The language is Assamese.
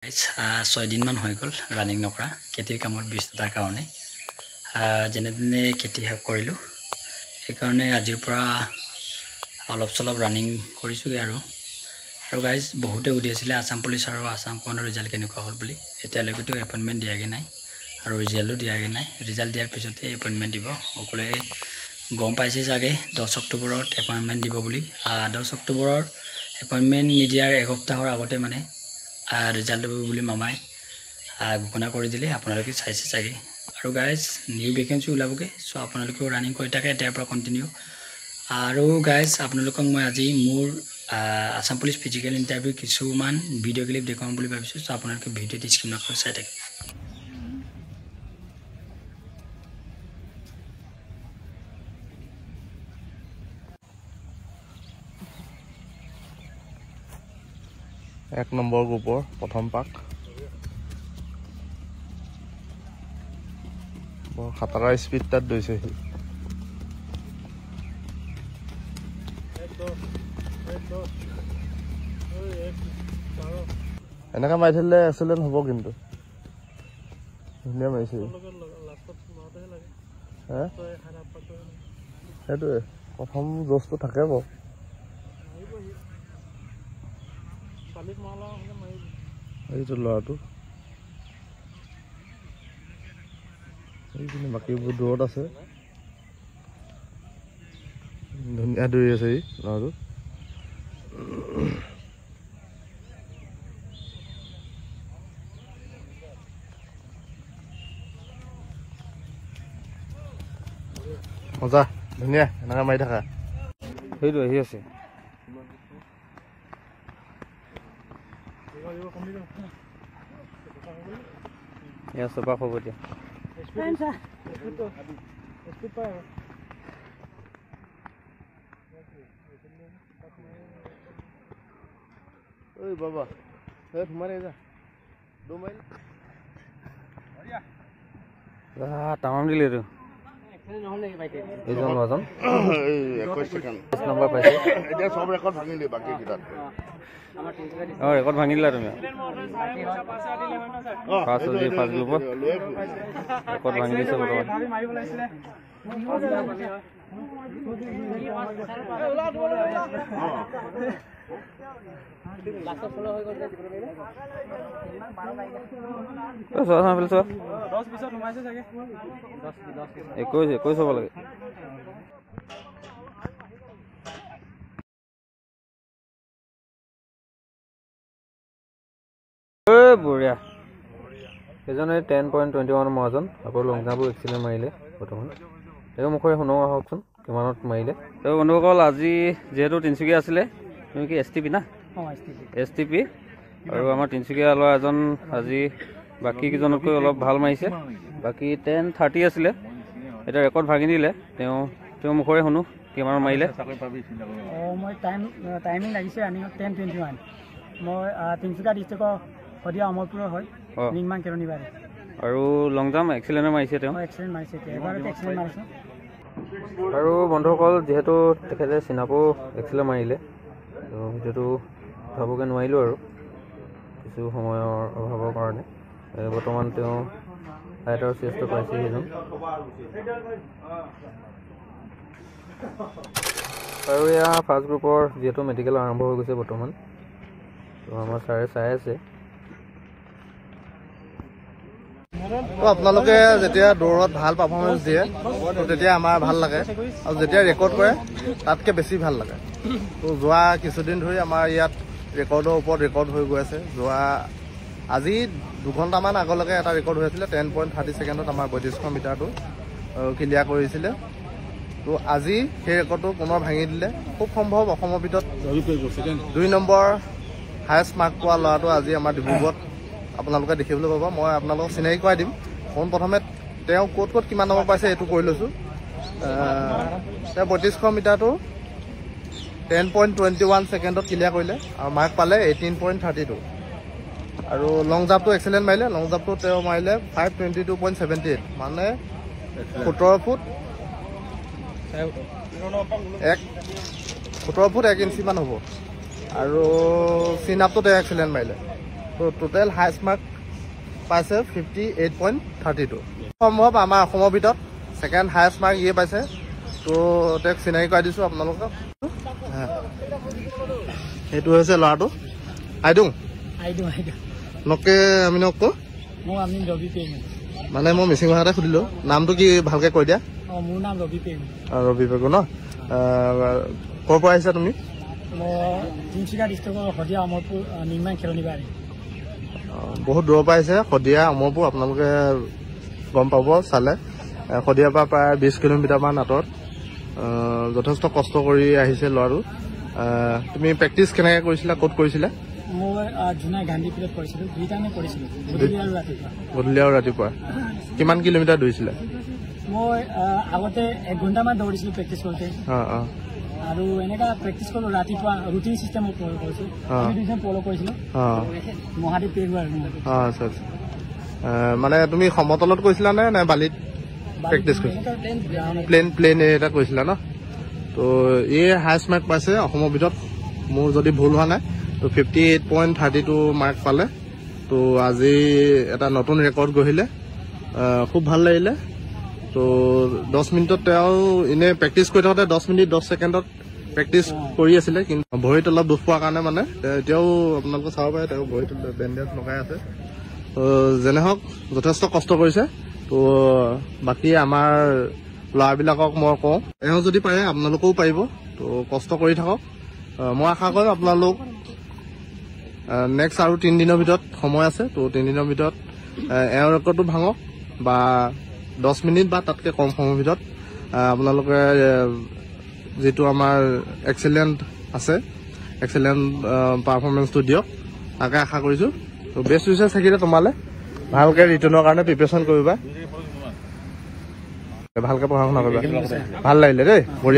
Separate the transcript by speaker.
Speaker 1: 6 দিনমান হৈ গ'ল ৰানিং নকৰা খেতিৰ কামত ব্যস্ততাৰ কাৰণে যেনে তেনে খেতি শেষ কৰিলোঁ সেইকাৰণে আজিৰ পৰা অলপ চলপ ৰানিং কৰিছোঁগৈ আৰু গাইজ বহুতে সুধি আছিলে আসাম পুলিচ আৰু আসাম কমাণ্ডৰ ৰিজাল্ট কেনেকুৱা হ'ল বুলি এতিয়ালৈকেতো এপইণ্টমেণ্ট দিয়াগৈ নাই আৰু ৰিজাল্টো দিয়াগৈ নাই ৰিজাল্ট দিয়াৰ পিছতে এপইণ্টমেণ্ট দিব সকলোৱে গম পাইছে চাগে 10 অক্টোবৰত এপইণ্টমেণ্ট দিব বুলি 10 অক্টোবৰৰ এপইণ্টমেণ্ট নিদিয়াৰ এসপ্তাহৰ আগতে মানে ৰিজাল্ট দিব বুলি মামাই ঘোষণা কৰি দিলে আপোনালোকে চাইছে চাগে আৰু গাইজ নিউ ভেকেঞ্চি ওলাবগে সো আপোনালোকেও ৰানিং কৰি থাকে এতিয়াৰ পৰা কন্টিনিউ আৰু গাইজ আপোনালোকক মই আজি মোৰ আসাম পুলিচ ফিজিক্যাল ইন্টাৰভিউ কিছুমান ভিডিও ক্লিপ দেখাম বুলি ভাবিছো সো আপোনালোকে ভিডিওটি স্ক্ৰীনত চাই থাকে
Speaker 2: এক নম্বৰ গ্ৰুপৰ প্ৰথম পাক বৰ খাতাৰা স্পীড তাত দৈছে এনেকা মাৰি থাকিলে এক্সিলেণ্ট হ'ব কিন্তু ধুনীয়া মাৰিছে সেইটোৱে প্ৰথম জোচটো থাকে বাৰু এইটো ল'ৰাটো এইখিনি বাকীবোৰ দূৰত আছে ধুনীয়া দৌৰি আছে এই ল'ৰাটো মজা ধুনীয়া এনেকৈ মাৰি থাকা সেইটো আহি আছে চপা হ'ব দিয়া ঐ বাবা সোমাই যা তামাম দিলে এইটো এইজন ল'ৰাজন 21 ছেকেণ্ড নম্বৰ পাইছে এতিয়া সব ৰেকৰ্ড ভাঙিলে বাকি কিটাত ৰেকৰ্ড ভাঙিলা তুমি ফাৰ্ষ্ট গ্ৰুপত ৰেকৰ্ড ভাঙি দিছে বৰ্তমান একৈশ হ'ব লাগে বঢ়িয়া এজনে 10.21 মহাজন আকৌ লং জাম্পো এক্সিলেণ্ট মাৰিলে বৰ্তমান তেওঁ মুখৰে শুনো আহকচোন কিমানত মাৰিলে তেওঁ বন্ধুসকল আজি যিহেতু তিনিচুকীয়া আছিলে তুমি কি STP না STP আৰু আমাৰ তিনিচুকীয়া ল'ৰা এজন আজি বাকী কেইজনতকৈ অলপ ভাল মাৰিছে বাকী 10:30 আছিলে এটা ৰেকৰ্ড ভাঙি দিলে তেওঁ মুখৰে শুনো কিমানত মাৰিলে
Speaker 3: মই টাইমিং লাগিছে ৰানিং 10:21 মই তিনিচুকীয়া ডিষ্ট্ৰিক্টৰ সদিয়া অমৰপুৰৰ হয় নিৰ্মাণ কেৰণী বাৰে
Speaker 1: আৰু লং জাম্প এক্সিলেণ্ট মাৰিছে তেওঁ
Speaker 3: এক্সিলেণ্ট মাৰিছে এবাৰতে এক্সিলেণ্ট মাৰিছে
Speaker 1: আৰু বন্ধুসকল যিহেতু তেখেতে চিনাপো এক্সিলেণ্ট মাৰিলে তো ভিডিঅ'টো উঠাবগৈ নোৱাৰিলোঁ আৰু কিছু সময়ৰ অভাৱৰ কাৰণে বৰ্তমান তেওঁ হাইটৰ চেষ্টা পাইছে সেইজন আৰু এয়া ফাৰ্ষ্ট গ্ৰুপৰ যিহেতু মেডিকেল আৰম্ভ হৈ গৈছে বৰ্তমান তো আমাৰ ছাৰে চাই আছে
Speaker 2: আপোনালোকে যেতিয়া দৌৰত ভাল পাৰফৰ্মেঞ্চ দিয়ে তেতিয়া আমাৰ ভাল লাগে আৰু যেতিয়া ৰেকৰ্ড কৰে তাতকৈ বেছি ভাল লাগে তো যোৱা কিছুদিন ধৰি আমাৰ ইয়াত ৰেকৰ্ডৰ ওপৰত ৰেকৰ্ড হৈ গৈ আছে যোৱা আজি 2 ঘণ্টামান আগলৈকে এটা ৰেকৰ্ড হৈ আছিলে 10.30 ছেকেণ্ডত আমাৰ 32শ মিটাৰটো ক্লিয়াৰ কৰিছিলে তো আজি সেই ৰেকৰ্ডটো পুনৰ ভাঙি দিলে খুব সম্ভৱ অসমৰ ভিতৰত 2 নম্বৰ হায়েষ্ট মাৰ্ক পোৱা ল'ৰাটো আজি আমাৰ ডিব্ৰুগড়ত আপোনালোকে দেখিবলৈ পাব মই আপোনালোকক চিনাকি কৰাই দিম প্ৰথমে তেওঁ ক'ত কিমান নম্বৰ পাইছে এইটো কৰি লৈছোঁ তেওঁ 32শ মিটাৰটো 10.21 ছেকেণ্ডত ক্লিয়াৰ কৰিলে আৰু মাৰ্ক পালে 18.32 আৰু লং জাম্পটো এক্সিলেণ্ট মাৰিলে লং জাম্পটো তেওঁ মাৰিলে 522.78 মানে 17 ফুট 1 ইঞ্চিমান হ'ব আৰু চিন আপটো তেওঁ এক্সিলেণ্ট মাৰিলে তো টোটেল হায়েষ্ট মাৰ্ক পাইছে 58.32 সম্ভৱ আমাৰ অসমৰ ভিতৰত ছেকেণ্ড হায়েষ্ট মাৰ্ক ইয়ে পাইছে তো তেওঁক চিনাকি কৰাই দিছোঁ আপোনালোকক এইটো হৈছে ল'ৰাটো আইদুং নকে আমি নক মানে মই মিচিং ভাষাতে সুধিলোঁ নামটো কি ভালকৈ কৈ দিয়া
Speaker 3: মোৰ নাম ৰবি
Speaker 2: পেগু ন ক'ৰ পৰা আহিছা তুমি
Speaker 3: তিনিচুকীয়া ডিষ্ট্ৰিক্টৰ শদিয়া অমৰপুৰ নিৰ্মাণ খেলনি বাৰী
Speaker 2: বহুত দূৰৰ পৰা আহিছে শদিয়া অমৰপুৰ আপোনালোকে গম পাব চালে শদিয়াৰ পৰা প্ৰায় 20 কিলোমিটাৰমান আঁতৰত যথেষ্ট কষ্ট কৰি আহিছে ল'ৰাটো তুমি প্ৰেক্টিচ কেনেকৈ কৰিছিলা ক'ত কৰিছিলা
Speaker 3: মই জুনাই গান্ধী ফিল্ডত কৰিছিলোঁ 2 টাইমে কৰিছিলোঁ
Speaker 2: গধূলি আৰু ৰাতিপুৱা কিমান কিলোমিটাৰ দৌৰিছিলা
Speaker 3: মই আগতে 1 ঘণ্টামান দৌৰিছিলোঁ প্ৰেক্টিচ কৰোঁতে আৰু এনেকা প্ৰেক্টিচ কৰোঁ ৰাতিপুৱা ৰুটিন চিষ্টেমত কৰিছোঁ আমি দুজন ফ'ল' কৰিছিলোঁ মহাদেৱ পেগু আৰু
Speaker 2: আচ্ছা মানে তুমি সমতলত কৈছিলা নে বালিত প্ৰেক্টিচ কৰিছিলা প্লেন এটা কৈছিলা ন তো এই হায়েষ্ট মাৰ্ক পাইছে অসমৰ ভিতৰত মোৰ যদি ভুল হোৱা নাই তো 58.32 মাৰ্ক পালে তো আজি এটা নতুন ৰেকৰ্ড গঢ়িলে খুব ভাল লাগিলে তো 10 মিনিটত তেওঁ এনে প্ৰেক্টিচ কৰি থাকোঁতে 10 মিনিট 10 ছেকেণ্ডত প্ৰেক্টিচ কৰি আছিলে কিন্তু ভৰিত অলপ দুখ পোৱাৰ কাৰণে মানে এতিয়াও আপোনালোকে চাব পাৰে তেওঁ ভৰিত বেণ্ডেজ লগাই আছে তো যেনে হওক যথেষ্ট কষ্ট কৰিছে তো বাকী আমাৰ ল'ৰাবিলাকক মই কওঁ এওঁ যদি পাৰে আপোনালোকেও পাৰিব তো কষ্ট কৰি থাকক মই আশা কৰিম আপোনালোক নেক্সট আৰু 3 দিনৰ ভিতৰত সময় আছে তো 3 দিনৰ ভিতৰত এওঁৰ ৰেকৰ্ডটো ভাঙক বা 10 মিনিট বা তাতকৈ কম সময়ৰ ভিতৰত আপোনালোকে যেটো আমাৰ এক্সেলেন্ট আছে এক্সেলেন্ট পাৰফৰমেন্সটো দিয়ক তাকে আশা কৰিছোঁ তো বেষ্ট উইচেছ থাকিলে তোমালে ভালকৈ ৰিটাৰ্ণৰ কাৰণে প্ৰিপেৰেশ্যন কৰিবা ভালকৈ পঢ়া শুনা কৰিবা ভাল লাগিলে দেই বঢ়িয়া